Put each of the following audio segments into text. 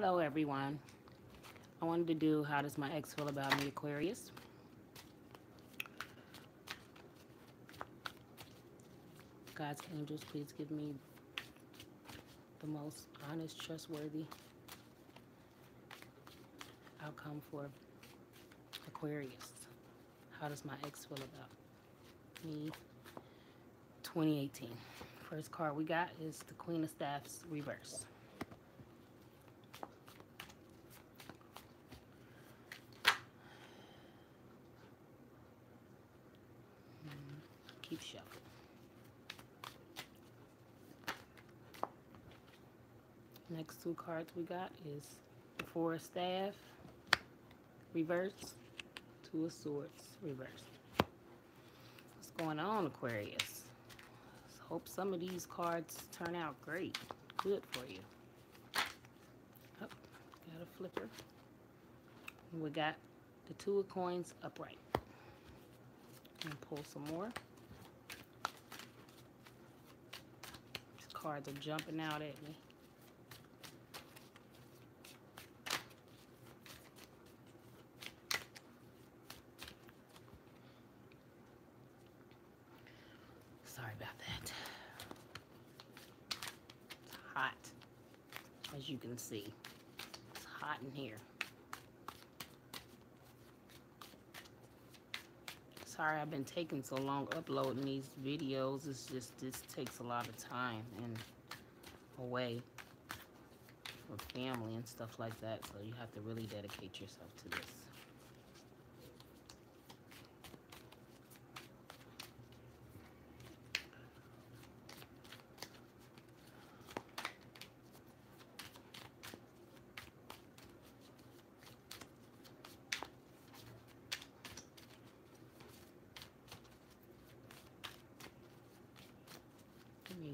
Hello everyone. I wanted to do how does my ex feel about me, Aquarius. God's angels, please give me the most honest, trustworthy outcome for Aquarius. How does my ex feel about me, 2018? First card we got is the Queen of Staffs reverse. Keep shuffling. Next two cards we got is the Four of Staff reverse, Two of Swords reverse. What's going on, Aquarius? Hope some of these cards turn out great, good for you. Oh, got a flipper. We got the Two of Coins upright. And pull some more. These cards are jumping out at me. Sorry about that. It's hot, as you can see. It's hot in here. Sorry I've been taking so long uploading these videos. It's just, this takes a lot of time and away for family and stuff like that. So you have to really dedicate yourself to this. Give me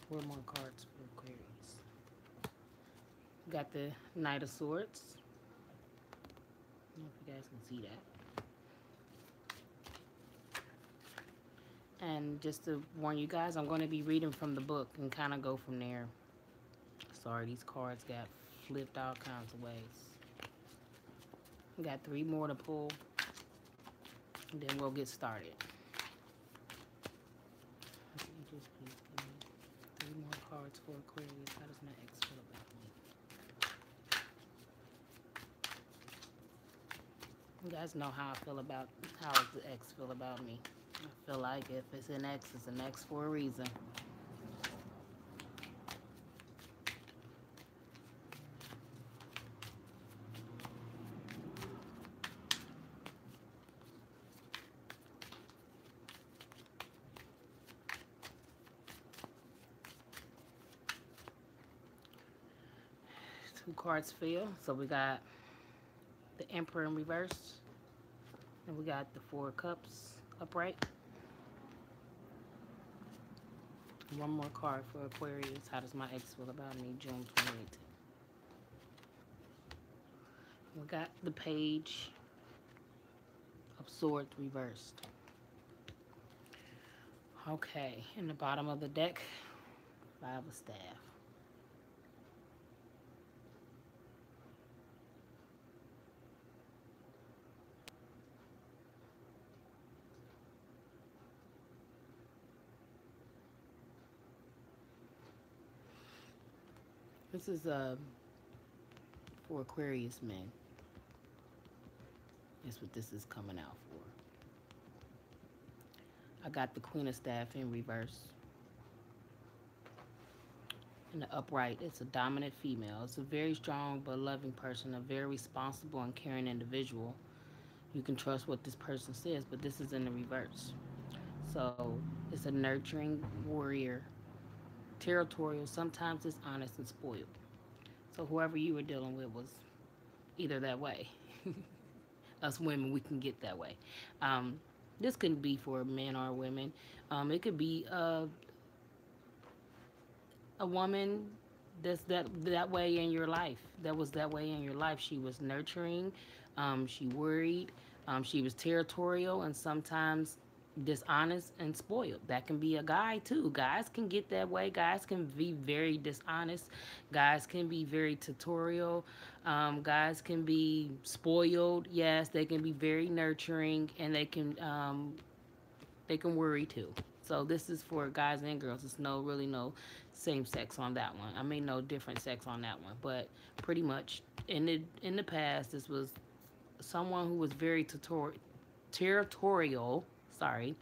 4 more cards for Aquarius. Got the Knight of Swords. I don't know if you guys can see that. And just to warn you guys, I'm going to be reading from the book and kind of go from there. Sorry, these cards got flipped all kinds of ways. We got 3 more to pull, and then we'll get started. Just please give me 3 more cards for Aquarius. How does my ex feel about me? You guys know how I feel about, how does the ex feel about me? I feel like if it's an ex, it's an ex for a reason. Two cards fell, so we got the Emperor in reverse, and we got the 4 of Cups upright. One more card for Aquarius. How does my ex feel about me, June 2018? We got the Page of Swords reversed. Okay, in the bottom of the deck, 5 of Staff. This is for Aquarius men. That's what this is coming out for. I got the Queen of Staff in reverse. In the upright, it's a dominant female. It's a very strong but loving person, a very responsible and caring individual. You can trust what this person says, but this is in the reverse. So it's a nurturing warrior, territorial, sometimes it's honest and spoiled. So whoever you were dealing with was either that way. Us women, we can get that way. This could be for men or women. It could be a woman that's that way in your life. That was that way in your life. She was nurturing. She worried. She was territorial, and sometimes dishonest and spoiled. That can be a guy too. Guys can get that way. Guys can be very dishonest. Guys can be very tutorial. Guys can be spoiled. Yes, they can be very nurturing, and they can worry too. So this is for guys and girls. It's no really no same sex on that one. I mean no different sex on that one. But pretty much in the past, this was someone who was very territorial. Sorry,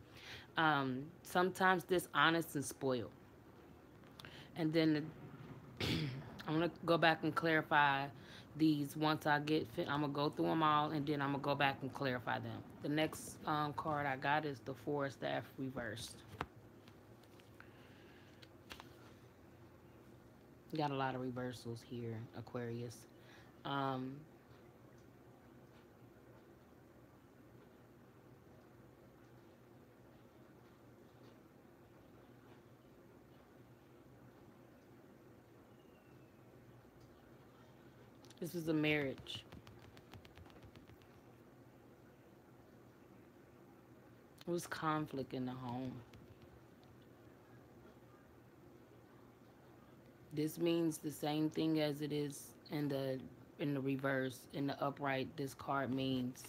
sometimes dishonest and spoiled. And then I'm gonna go back and clarify these once I get fit. I'm gonna go through them all, and then I'm gonna go back and clarify them. The next card I got is the Four of Staff reversed. Got a lot of reversals here, Aquarius. Um, this is a marriage. It was conflict in the home. This means the same thing as it is in the reverse. In the upright, this card means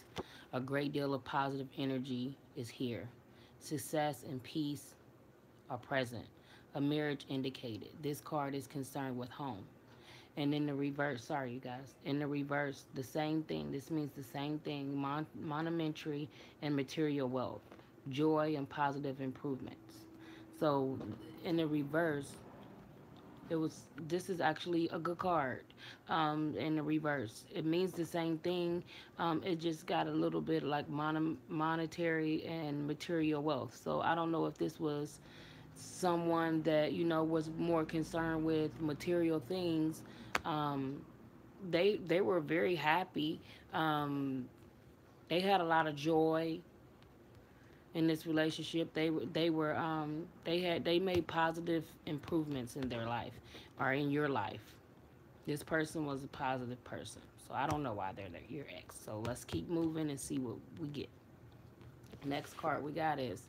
a great deal of positive energy is here. Success and peace are present. A marriage indicated. This card is concerned with home. And in the reverse, sorry you guys, in the reverse, the same thing. This means the same thing. Monumentary and material wealth, joy and positive improvements. So in the reverse, it was this is actually a good card. In the reverse, it means the same thing. It just got a little bit like monetary and material wealth. So I don't know if this was someone that was more concerned with material things. um, they were very happy. They had a lot of joy in this relationship. They made positive improvements in their life or in your life. This person was a positive person. So I don't know why they're your ex. So let's keep moving and see what we get. Next card we got is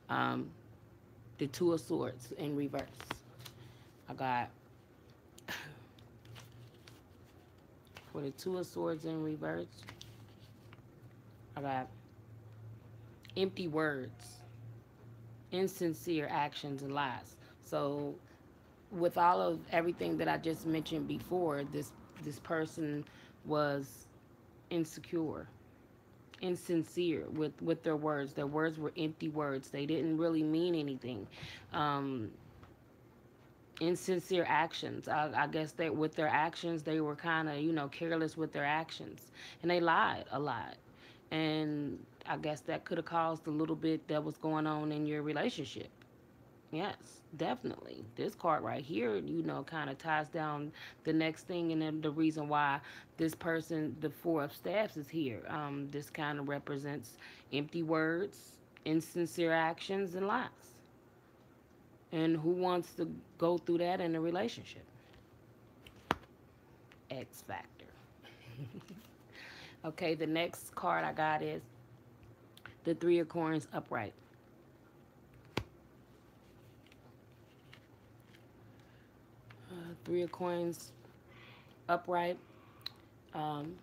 um, the Two of Swords in reverse. I got for the Two of Swords in reverse, I got empty words, insincere actions, and lies. So with all of everything that I just mentioned before, this person was insecure, insincere with their words. Their words were empty words. They didn't really mean anything. Um, Insincere actions. I guess that with their actions, they were kind of careless with their actions, and they lied a lot. And I guess that could have caused a little bit that was going on in your relationship. Yes, definitely. This card right here, kind of ties down the next thing, and then the reason why this person, the Four of Staffs, is here. This kind of represents empty words, insincere actions, and lies. And who wants to go through that in a relationship? X Factor. Okay, the next card I got is the Three of Coins upright. Three of Coins upright. Um,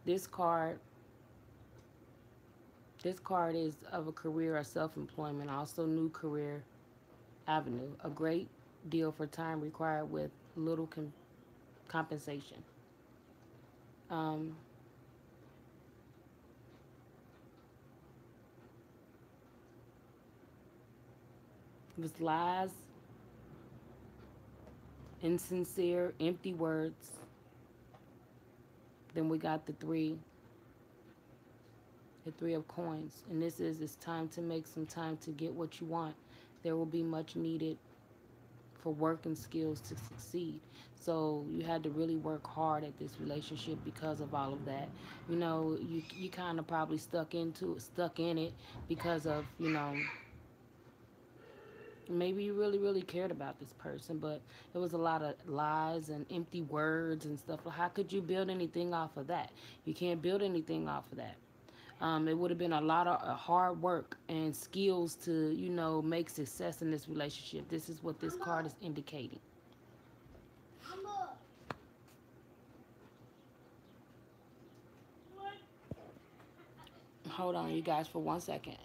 this card, this card is of a career or self-employment, also new career avenue. A great deal for time required with little compensation. Um, it was lies, insincere, empty words. Then we got the Three of Coins. And this is, it's time to make some time to get what you want. There will be much needed for work and skills to succeed. So you had to really work hard at this relationship because of all of that. You kind of probably stuck in it because of, maybe you really, really cared about this person, but it was a lot of lies and empty words and stuff. How could you build anything off of that? You can't build anything off of that. It would have been a lot of hard work and skills to, make success in this relationship. This is what this card is indicating. Hold on, you guys, for 1 second.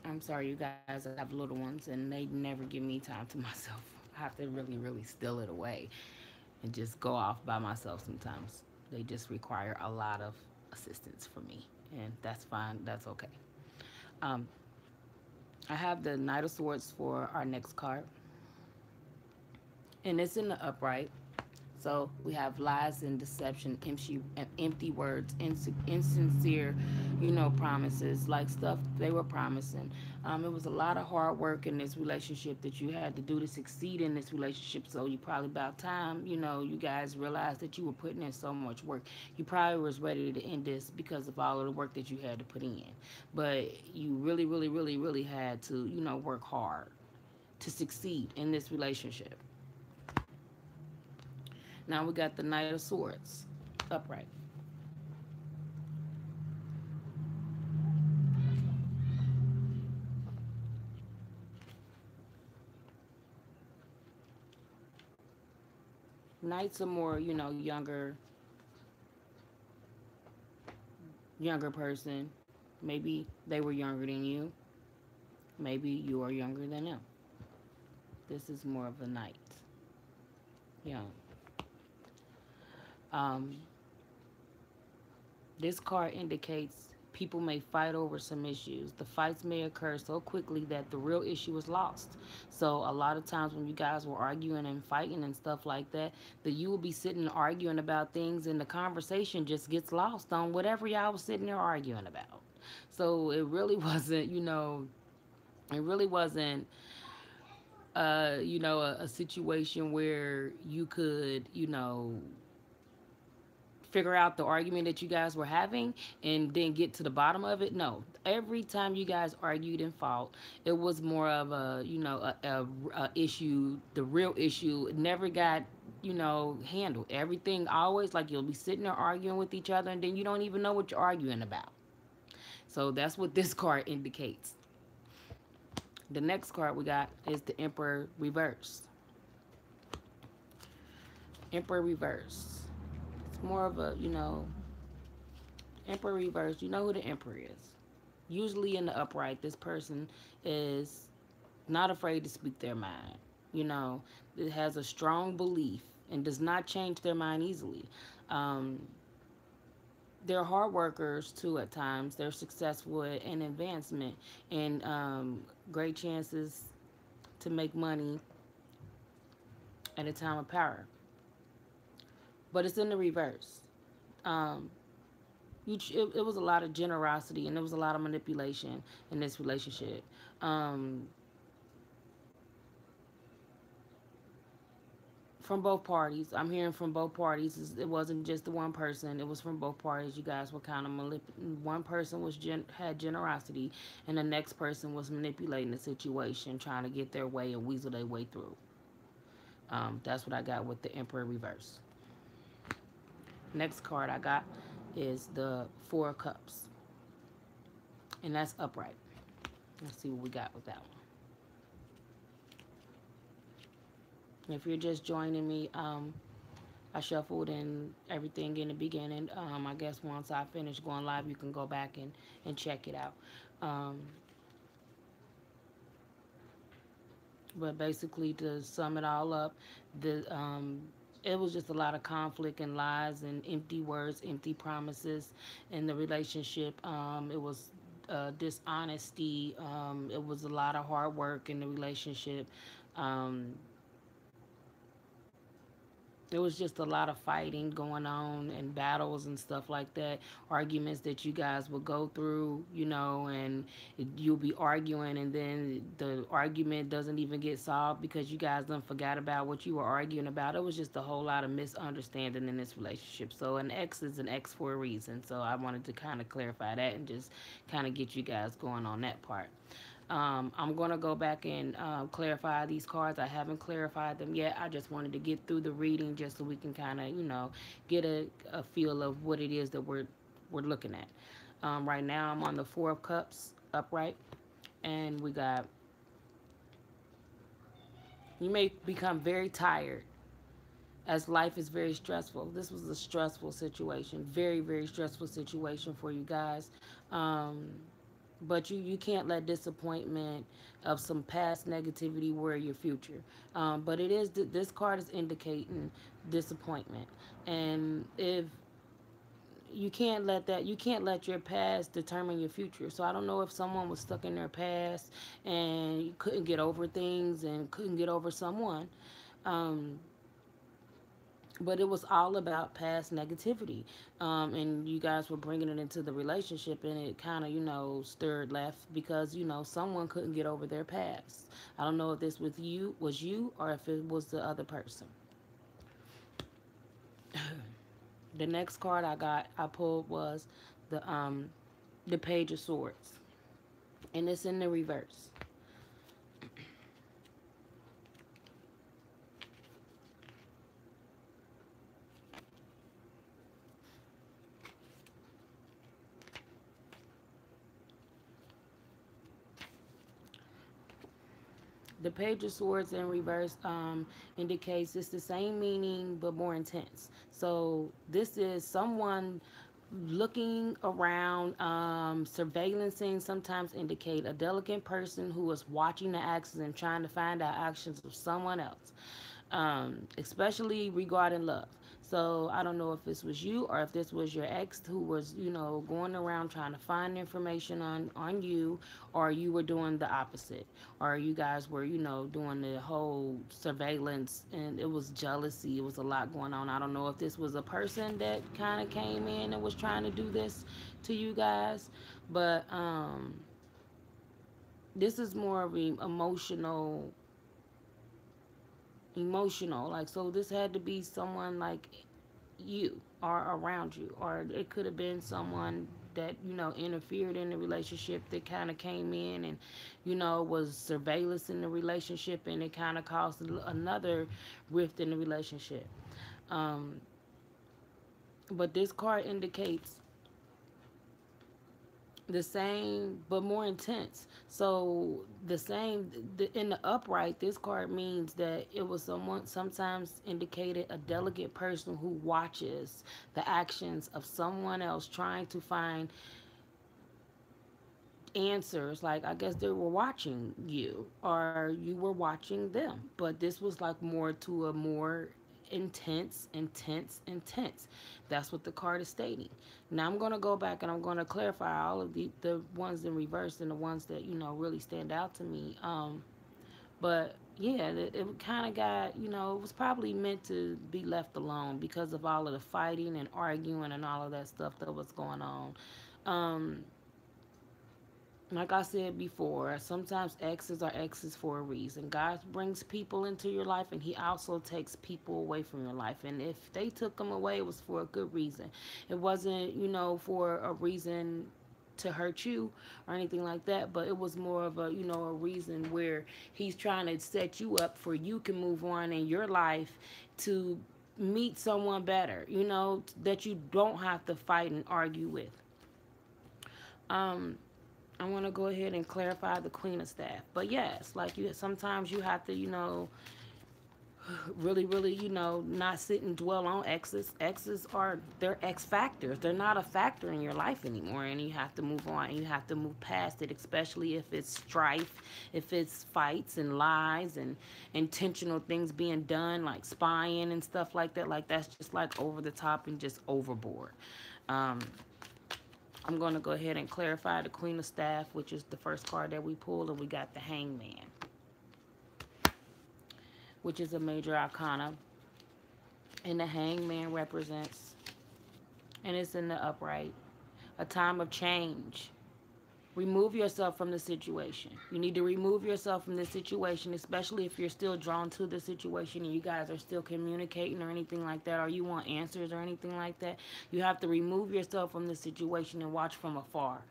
I'm sorry, you guys. I have little ones, and they never give me time to myself. I have to really, really steal it away and just go off by myself sometimes. They just require a lot of assistance from me, and that's fine. That's okay. Um, I have the Knight of Swords for our next card, and it's in the upright. So we have lies and deception, empty words, insincere, promises, like stuff they were promising. It was a lot of hard work in this relationship that you had to do to succeed in this relationship. So you probably about time, you guys realized that you were putting in so much work. You probably was ready to end this because of all of the work that you had to put in. But you really, really, really, really had to, work hard to succeed in this relationship. Now we got the Knight of Swords upright. Knights are more, younger person. Maybe they were younger than you. Maybe you are younger than them. This is more of a knight. Yeah. Um, This card indicates people may fight over some issues. The fights may occur so quickly that the real issue is lost. So a lot of times when you guys were arguing and fighting and stuff like that, that you will be sitting arguing about things and the conversation just gets lost on whatever y'all was sitting there arguing about. So it really wasn't, it really wasn't a situation where you could, figure out the argument that you guys were having and then get to the bottom of it. No, every time you guys argued and fought, it was more of a, a issue. The real issue never got, handled. Everything always, like, you'll be sitting there arguing with each other and then you don't even know what you're arguing about. So that's what this card indicates. The next card we got is the Emperor reverse. Emperor reverse. It's more of a, Emperor reverse. You know who the Emperor is. Usually in the upright, this person is not afraid to speak their mind. It has a strong belief and does not change their mind easily. Um, they're hard workers too at times. They're successful in advancement and great chances to make money at a time of power. But it's in the reverse. Um, it was a lot of generosity and there was a lot of manipulation in this relationship. Um, from both parties. I'm hearing from both parties. It wasn't just the one person. It was from both parties. You guys were kind of one person had generosity, and the next person was manipulating the situation, trying to get their way and weasel their way through. That's what I got with the Emperor reverse. Next card I got is the Four of Cups, and that's upright. Let's see what we got with that one. If you're just joining me, I shuffled and everything in the beginning. I guess once I finish going live, you can go back and check it out. Um, but basically, to sum it all up, it was just a lot of conflict and lies and empty words, empty promises in the relationship. It was dishonesty. It was a lot of hard work in the relationship. Um, There was just a lot of fighting going on and battles and stuff like that, arguments that you guys would go through, you know, and you'll be arguing and then the argument doesn't even get solved because you guys done forgot about what you were arguing about. It was just a whole lot of misunderstanding in this relationship. So an ex is an ex for a reason. So I wanted to kind of clarify that and just kind of get you guys going on that part. I'm going to go back and clarify these cards. I haven't clarified them yet. I just wanted to get through the reading just so we can kind of, you know, get a feel of what it is that we're looking at. Right now, I'm on the Four of Cups upright, and we got, you may become very tired as life is very stressful. This was a stressful situation, very, very stressful situation for you guys. Um, but you can't let disappointment of some past negativity worry your future. But it is, this card is indicating disappointment, and if you can't let your past determine your future. So I don't know if someone was stuck in their past and you couldn't get over things and couldn't get over someone. Um, but it was all about past negativity, and you guys were bringing it into the relationship, and it kind of, you know, stirred left because, you know, someone couldn't get over their past. I don't know if this was you or if it was the other person. The next card I pulled was the Page of Swords, and it's in the reverse. The Page of Swords in reverse indicates it's the same meaning but more intense. So this is someone looking around, surveillancing sometimes indicate a delicate person who is watching the actions and trying to find out actions of someone else, especially regarding love. So I don't know if this was you or if this was your ex who was, you know, going around trying to find information on you, or you were doing the opposite, or you guys were, you know, doing the whole surveillance and it was jealousy. It was a lot going on. I don't know if this was a person that kind of came in and was trying to do this to you guys, but this is more of an emotional, like, so this had to be someone like you or around you, or it could have been someone that, you know, interfered in the relationship, that kind of came in and, you know, was surveillance in the relationship, and it kind of caused another rift in the relationship. um, but this card indicates the same but more intense. So the same, in the upright, this card means that it was someone, sometimes indicated a delicate person who watches the actions of someone else trying to find answers. Like, I guess they were watching you or you were watching them, but this was like more to a more intense. That's what the card is stating. Now I'm going to go back and I'm going to clarify all of the ones in reverse and the ones that, you know, really stand out to me. But yeah, it kind of got, you know, it was probably meant to be left alone because of all of the fighting and arguing and all of that stuff that was going on. um like I said before, sometimes exes are exes for a reason. God brings people into your life, and He also takes people away from your life. And if they took them away, it was for a good reason. It wasn't, you know, for a reason to hurt you or anything like that, but it was more of a, you know, a reason where He's trying to set you up for you can move on in your life to meet someone better, you know, that you don't have to fight and argue with. Um, I want to go ahead and clarify the Queen of Staff. But yes, like, you sometimes you have to, you know, really, you know, not sit and dwell on exes. Exes are, they're X factors. They're not a factor in your life anymore, and you have to move on and you have to move past it, especially if it's strife, if it's fights and lies and intentional things being done, like spying and stuff like that. Like, that's just like over the top and just overboard. Um, I'm going to go ahead and clarify the Queen of Staff, which is the first card that we pulled, and we got the Hangman, which is a major arcana. And the hangman represents, and it's in the upright, a time of change. Remove yourself from the situation. You need to remove yourself from the situation, especially if you're still drawn to the situation and you guys are still communicating or anything like that, or you want answers or anything like that. You have to remove yourself from the situation and watch from afar.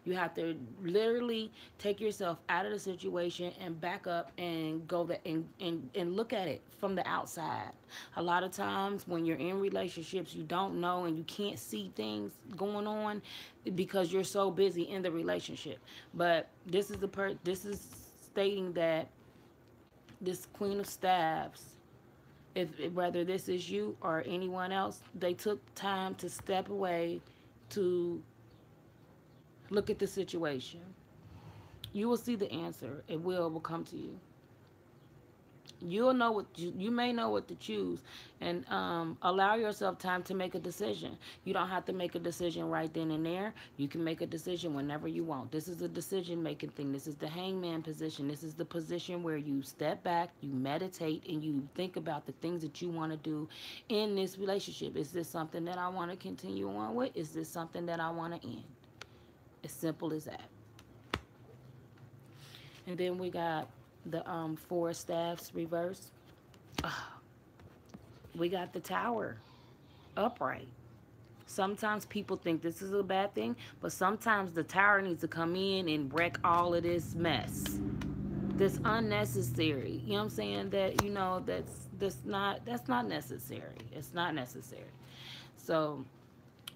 You have to literally take yourself out of the situation and back up and go and look at it from the outside. A lot of times when you're in relationships, you don't know and you can't see things going on because you're so busy in the relationship. But this is stating that this Queen of Staves, if whether this is you or anyone else, they took time to step away to look at the situation. You will see the answer. It will come to you. You'll know what you may know what to choose, and allow yourself time to make a decision. You don't have to make a decision right then and there. You can make a decision whenever you want. This is a decision making thing. This is the hangman position. This is the position where you step back, you meditate, and you think about the things that you want to do in this relationship. Is this something that I want to continue on with? Is this something that I want to end? As simple as that. And then we got the four staffs reverse. We got the tower upright. Sometimes people think this is a bad thing, but sometimes the tower needs to come in and wreck all of this mess. That's unnecessary. You know what I'm saying? That that's not necessary. It's not necessary. So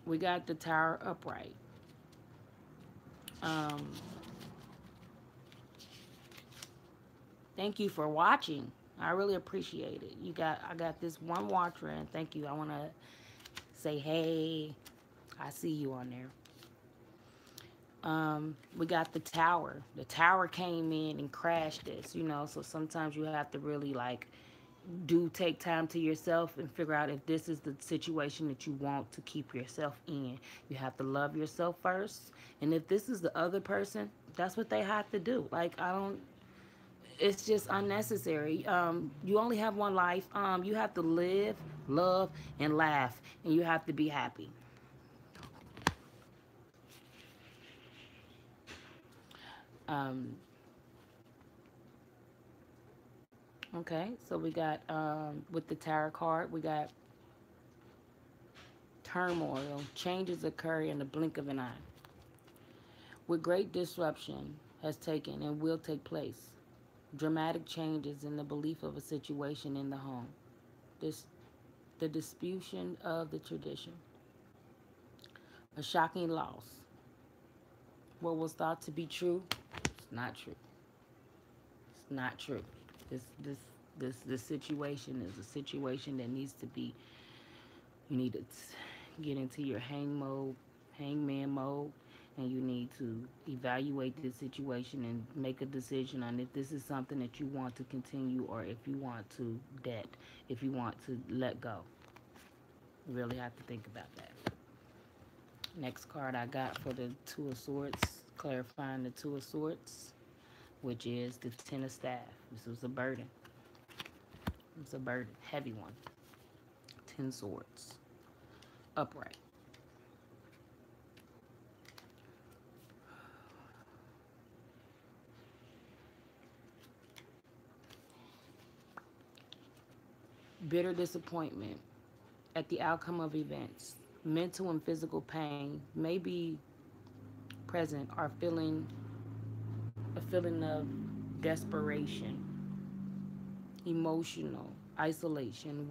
we got the tower upright. Um, Thank you for watching. I really appreciate it. I got this one watcher, and thank you. I want to say, hey, I see you on there. We got the tower. The tower came in and crashed this. So sometimes you have to really take time to yourself and figure out if this is the situation that you want to keep yourself in. You have to love yourself first. And if this is the other person, that's what they have to do. It's just unnecessary. You only have one life. You have to live, love, and laugh, and you have to be happy. Um, okay, so we got with the tarot card, we got turmoil. Changes occur in the blink of an eye. With great disruption has taken and will take place. Dramatic changes in the belief of a situation in the home. This the disputation of the tradition. A shocking loss. What was thought to be true, it's not true. It's not true. This this this situation is a situation that needs to be. You need to get into your hangman mode, and you need to evaluate this situation and make a decision on if this is something that you want to continue or if you want to if you want to let go. You really have to think about that. Next card I got for the Two of Swords, clarifying the Two of Swords, which is the Ten of Staff. This was a burden. It's a burden, heavy one. 10 swords, upright. Bitter disappointment at the outcome of events. Mental and physical pain may be present or a feeling of desperation, emotional isolation,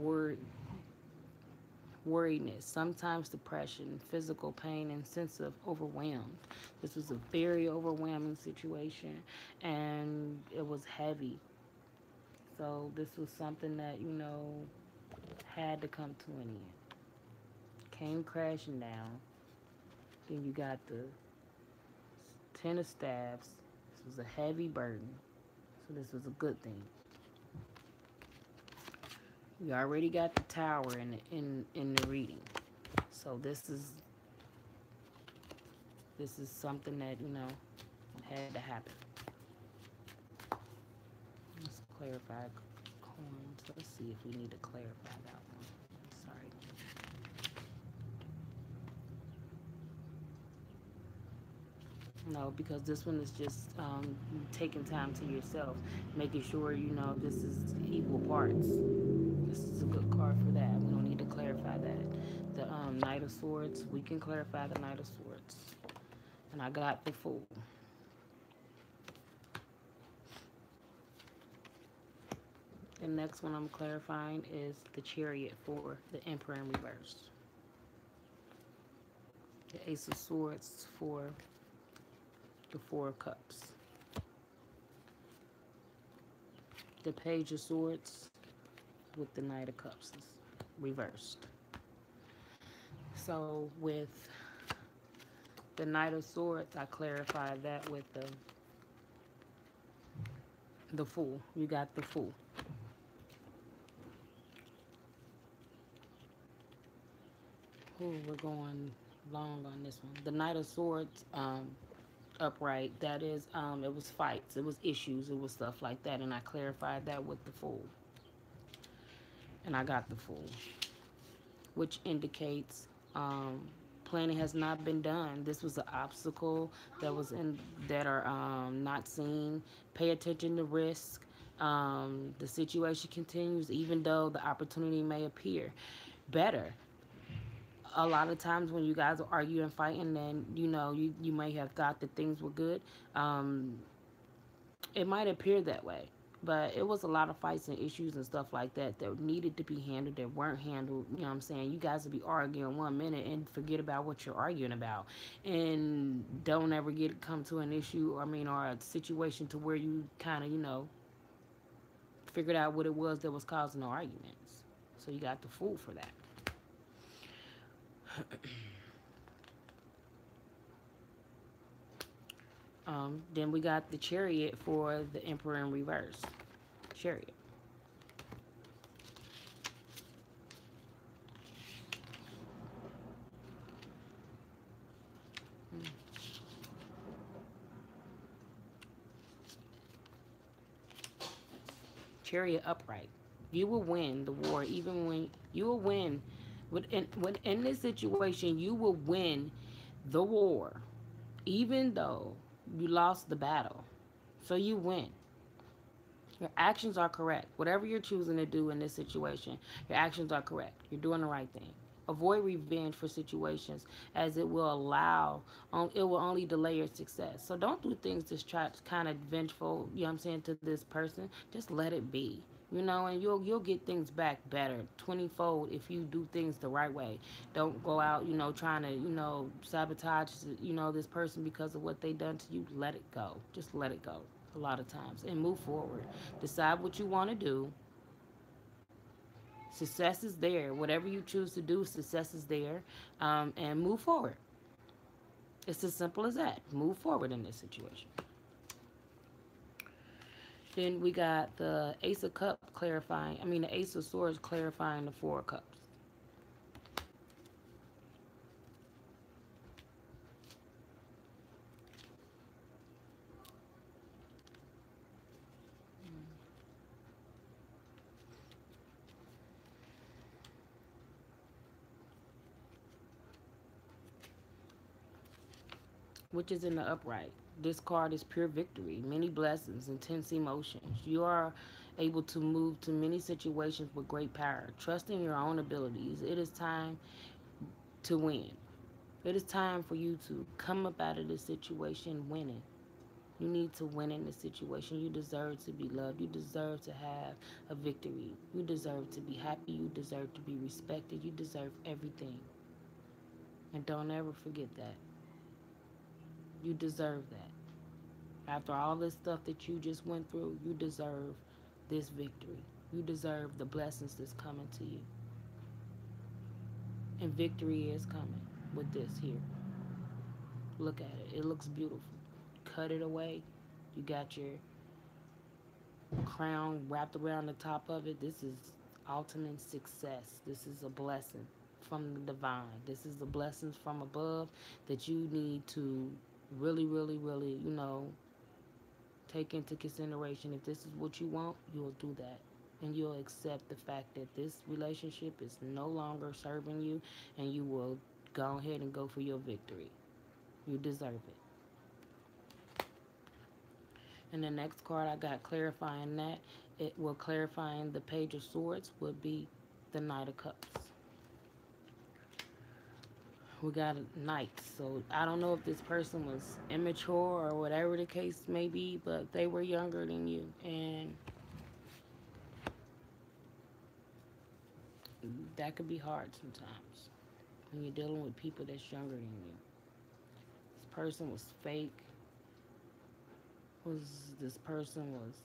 worriness, sometimes depression, physical pain, and sense of overwhelmed. This was a very overwhelming situation, and it was heavy. So this was something that had to come to an end. Came crashing down. Then you got the Ten of Staves. This was a heavy burden. So this was a good thing. We already got the Tower in the reading. So this is something that, had to happen. Let's clarify coins. Let's see if we need to clarify that one. Let's No, because this one is just taking time to yourself, making sure you know this is equal parts. This is a good card for that. We don't need to clarify that. The Knight of Swords, we can clarify the Knight of Swords. And I got the Fool. The next one I'm clarifying is the Chariot for the Emperor in reverse. The Ace of Swords for the Four of Cups. The Page of Swords with the Knight of Cups reversed. So with the Knight of Swords, I clarified that with the Fool. You got the Fool. Ooh, we're going long on this one. The Knight of Swords, upright. That is, it was fights, it was issues, it was stuff like that, and I clarified that with the Fool. And I got the Fool, which indicates planning has not been done. This was an obstacle that was in that are not seen. Pay attention to risk. The situation continues even though the opportunity may appear better. A lot of times when you guys are arguing and fighting, then you know you may have thought that things were good. Um, it might appear that way, but it was a lot of fights and issues and stuff like that that needed to be handled that weren't handled. You know what I'm saying? You guys would be arguing 1 minute and forget about what you're arguing about, and don't ever get come to an issue. I mean, or a situation to where you kind of figured out what it was that was causing the arguments. So you got the Fool for that. Then we got the Chariot for the Emperor in reverse. Chariot. Chariot upright. You will win the war, even when you will win. When in this situation, you will win the war, even though you lost the battle. So you win. Your actions are correct. Whatever you're choosing to do in this situation, your actions are correct. You're doing the right thing. Avoid revenge for situations as it will only delay your success. So don't do things to try to kind of vengeful, you know what I'm saying, to this person. Just let it be. You know, and you'll get things back better, 20-fold if you do things the right way. Don't go out, trying to, sabotage, this person because of what they done to you. Let it go. Just let it go a lot of times and move forward. Decide what you want to do. Success is there. Whatever you choose to do, success is there. And move forward. It's as simple as that. Move forward in this situation. Then we got the Ace of Cups clarifying, the Ace of Swords clarifying the Four of Cups. Which is in the upright. This card is pure victory, many blessings, intense emotions. You are able to move to many situations with great power. Trust in your own abilities. It is time to win. It is time for you to come up out of this situation winning. You need to win in this situation. You deserve to be loved. You deserve to have a victory. You deserve to be happy. You deserve to be respected. You deserve everything. And don't ever forget that. You deserve that. After all this stuff that you just went through, you deserve this victory. You deserve the blessings that's coming to you. And victory is coming with this here. Look at it. It looks beautiful. Cut it away. You got your crown wrapped around the top of it. This is ultimate success. This is a blessing from the divine. This is the blessings from above that you need to really, really, really, take into consideration. If this is what you want, you'll do that. And you'll accept the fact that this relationship is no longer serving you, and you will go ahead and go for your victory. You deserve it. And the next card I got clarifying that, it will clarifying the Page of Swords would be the Knight of Cups. We got a knight. So I don't know if this person was immature or whatever the case may be, but they were younger than you. And that could be hard sometimes when you're dealing with people that's younger than you. This person was fake. Was this person was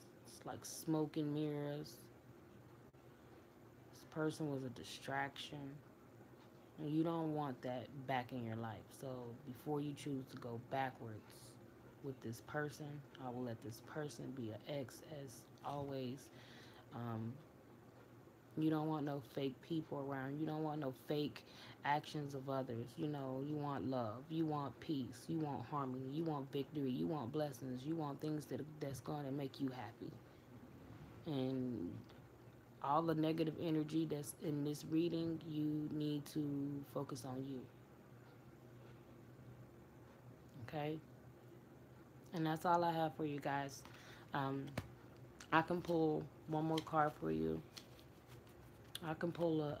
like smoke and mirrors. This person was a distraction. And you don't want that back in your life. So before you choose to go backwards with this person, I will let this person be an ex as always. Um, you don't want no fake people around. You don't want no fake actions of others. You know, you want love. You want peace. You want harmony. You want victory. You want blessings. You want things that's going to make you happy. And all the negative energy that's in this reading, you need to focus on you. Okay? And that's all I have for you guys. Um, I can pull one more card for you. I can pull a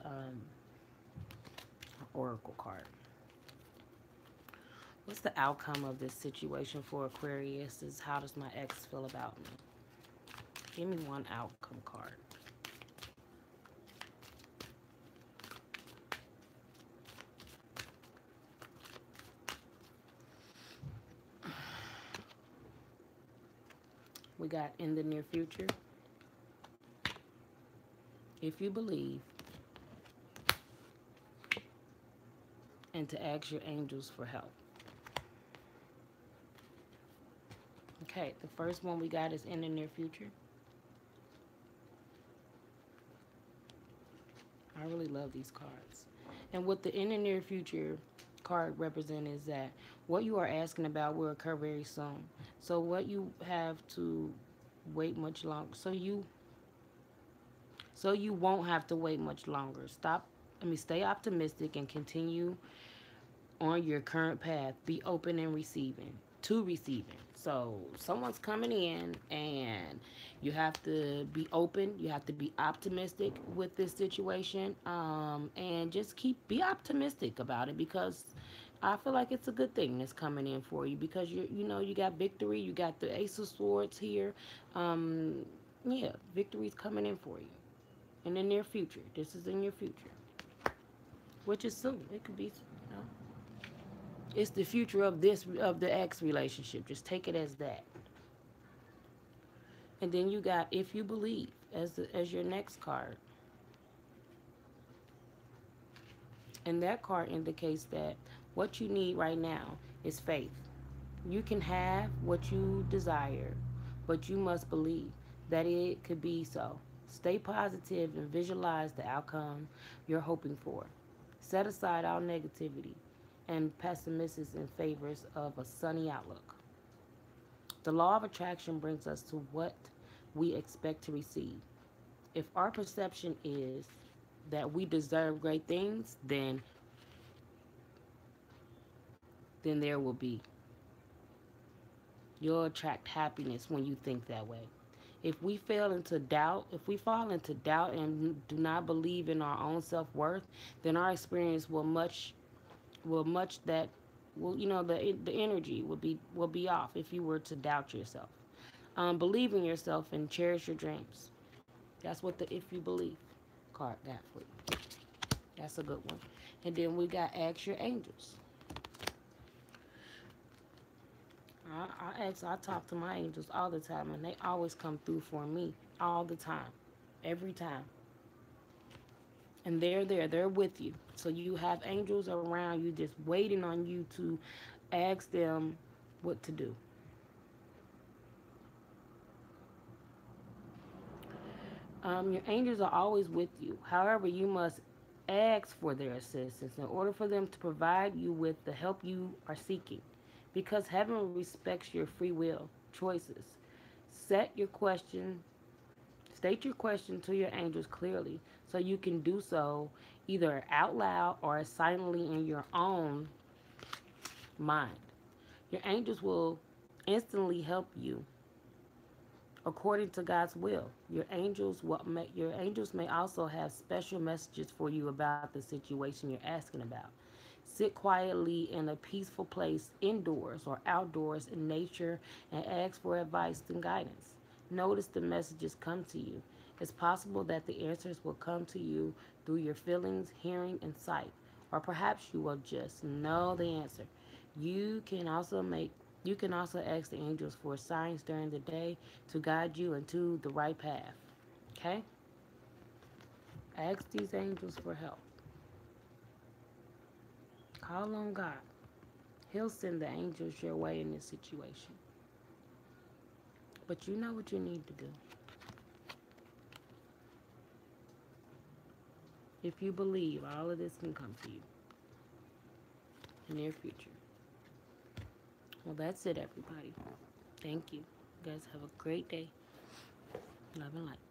oracle card. What's the outcome of this situation for Aquarius? Is how does my ex feel about me? Give me one outcome card. We got in the near future. If you believe, and to ask your angels for help. Okay, the first one we got is in the near future. I really love these cards. And what the in the near future card represent is that what you are asking about will occur very soon. So what you have to wait much longer. So you won't have to wait much longer. Stay optimistic and continue on your current path. Be open and receiving. So someone's coming in and you have to be open. You have to be optimistic with this situation. And just be optimistic about it, because I feel like it's a good thing that's coming in for you, because you got victory. You got the Ace of Swords here. Um, yeah, victory's coming in for you in the near future. This is in your future, which is soon. It could be, it's the future of the ex relationship. Just take it as that. And then you got if you believe as your next card. And that card indicates that what you need right now is faith. You can have what you desire, but you must believe that it could be so. Stay positive and visualize the outcome you're hoping for. Set aside all negativity and pessimism in favor of a sunny outlook. The law of attraction brings us to what we expect to receive. If our perception is that we deserve great things, then there will be. You'll attract happiness when you think that way. If we fall into doubt and do not believe in our own self-worth, then our experience the energy will be off if you were to doubt yourself. Believe in yourself and cherish your dreams. That's what the if you believe card got for you. That's a good one. And then we got ask your angels. I talk to my angels all the time, and they always come through for me all the time, every time. And they're there, they're with you. So you have angels around you just waiting on you to ask them what to do. Your angels are always with you. However, you must ask for their assistance in order for them to provide you with the help you are seeking, because heaven respects your free will choices. Set your question, State your question to your angels clearly so you can do so either out loud or silently in your own mind. Your angels will instantly help you according to God's will. Your angels may also have special messages for you about the situation you're asking about. Sit quietly in a peaceful place indoors or outdoors in nature and ask for advice and guidance. Notice the messages come to you. It's possible that the answers will come to you through your feelings, hearing, and sight, or perhaps you will just know the answer. You can also make you can also ask the angels for signs during the day to guide you into the right path. Okay? Ask these angels for help. Call on God. He'll send the angels your way in this situation. But you know what you need to do. If you believe, all of this can come to you in the near future. Well, that's it, everybody. Thank you. You guys have a great day. Love and light.